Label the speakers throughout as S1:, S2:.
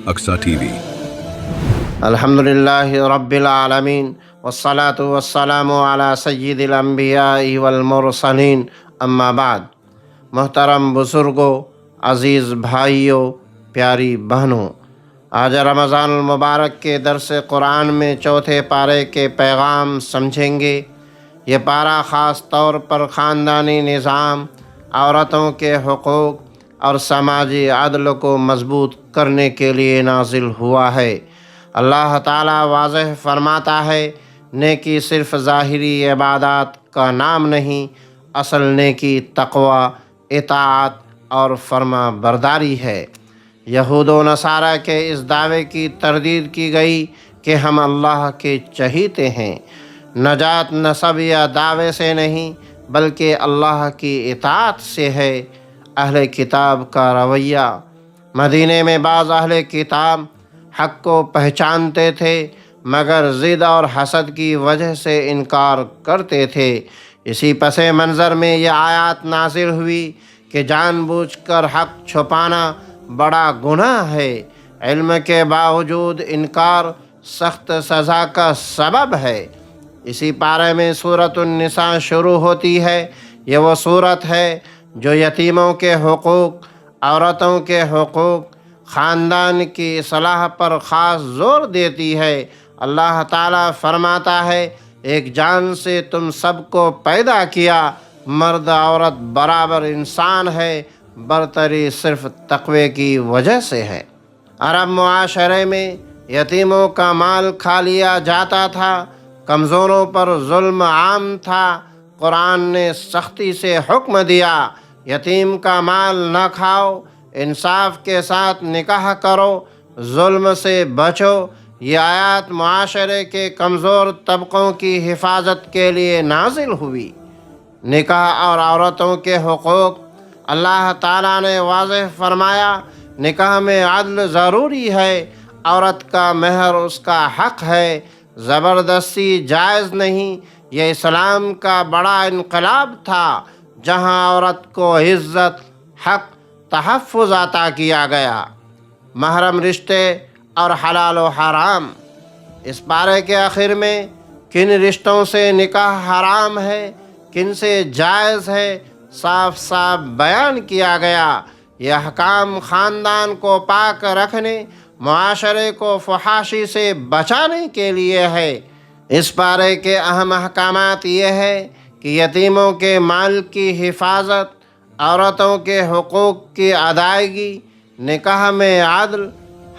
S1: اقصی T V.
S2: الحمدللہ رب العالمین والصلاة والسلام علی سید الانبیاء والمرسلین، اما بعد۔ محترم بزرگوں، عزیز بھائیوں، پیاری بہنوں، آج رمضان المبارک کے درس قرآن میں چوتھے پارے کے پیغام سمجھیں گے۔ یہ پارہ خاص طور پر خاندانی نظام، عورتوں کے حقوق اور سماجی عدل کو مضبوط کرنے کے لیے نازل ہوا ہے۔ اللہ تعالیٰ واضح فرماتا ہے، نیکی صرف ظاہری عبادات کا نام نہیں، اصل نیکی تقوی، اطاعت اور فرما برداری ہے۔ یہود و نصارہ کے اس دعوے کی تردید کی گئی کہ ہم اللہ کے چہیتے ہیں۔ نجات نسب یا دعوے سے نہیں بلکہ اللہ کی اطاعت سے ہے۔ اہل کتاب کا رویہ۔ مدینے میں بعض اہل کتاب حق کو پہچانتے تھے مگر ضد اور حسد کی وجہ سے انکار کرتے تھے۔ اسی پس منظر میں یہ آیات نازل ہوئی کہ جان بوجھ کر حق چھپانا بڑا گناہ ہے۔ علم کے باوجود انکار سخت سزا کا سبب ہے۔ اسی پارے میں سورۃ النساء شروع ہوتی ہے۔ یہ وہ سورت ہے جو یتیموں کے حقوق، عورتوں کے حقوق، خاندان کی اصلاح پر خاص زور دیتی ہے۔ اللہ تعالیٰ فرماتا ہے، ایک جان سے تم سب کو پیدا کیا، مرد عورت برابر انسان ہے، برتری صرف تقوی کی وجہ سے ہے۔ عرب معاشرے میں یتیموں کا مال کھا لیا جاتا تھا، کمزوروں پر ظلم عام تھا۔ قرآن نے سختی سے حکم دیا، یتیم کا مال نہ کھاؤ، انصاف کے ساتھ نکاح کرو، ظلم سے بچو۔ یہ آیات معاشرے کے کمزور طبقوں کی حفاظت کے لیے نازل ہوئی۔ نکاح اور عورتوں کے حقوق۔ اللہ تعالیٰ نے واضح فرمایا، نکاح میں عدل ضروری ہے، عورت کا مہر اس کا حق ہے، زبردستی جائز نہیں۔ یہ اسلام کا بڑا انقلاب تھا، جہاں عورت کو عزت، حق، تحفظ عطا کیا گیا۔ محرم رشتے اور حلال و حرام۔ اس پارے کے آخر میں کن رشتوں سے نکاح حرام ہے، کن سے جائز ہے، صاف صاف بیان کیا گیا۔ یہ احکام خاندان کو پاک رکھنے، معاشرے کو فحاشی سے بچانے کے لیے ہے۔ اس پارے کے اہم احکامات یہ ہے کہ یتیموں کے مال کی حفاظت، عورتوں کے حقوق کی ادائیگی، نکاح میں عدل،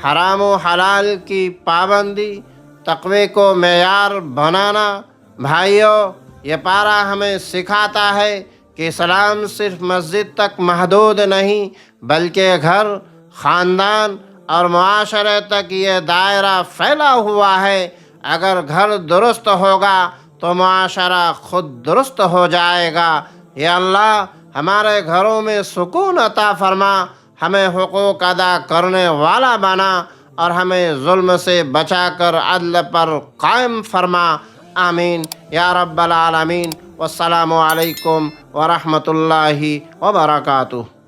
S2: حرام و حلال کی پابندی، تقوی کو معیار بنانا۔ بھائیوں، یہ پارہ ہمیں سکھاتا ہے کہ اسلام صرف مسجد تک محدود نہیں بلکہ گھر، خاندان اور معاشرے تک یہ دائرہ پھیلا ہوا ہے۔ اگر گھر درست ہوگا تو معاشرہ خود درست ہو جائے گا۔ یا اللہ، ہمارے گھروں میں سکون عطا فرما، ہمیں حقوق ادا کرنے والا بنا اور ہمیں ظلم سے بچا کر عدل پر قائم فرما۔ آمین یا رب العالمین۔ والسلام علیکم ورحمۃ اللہ وبرکاتہ۔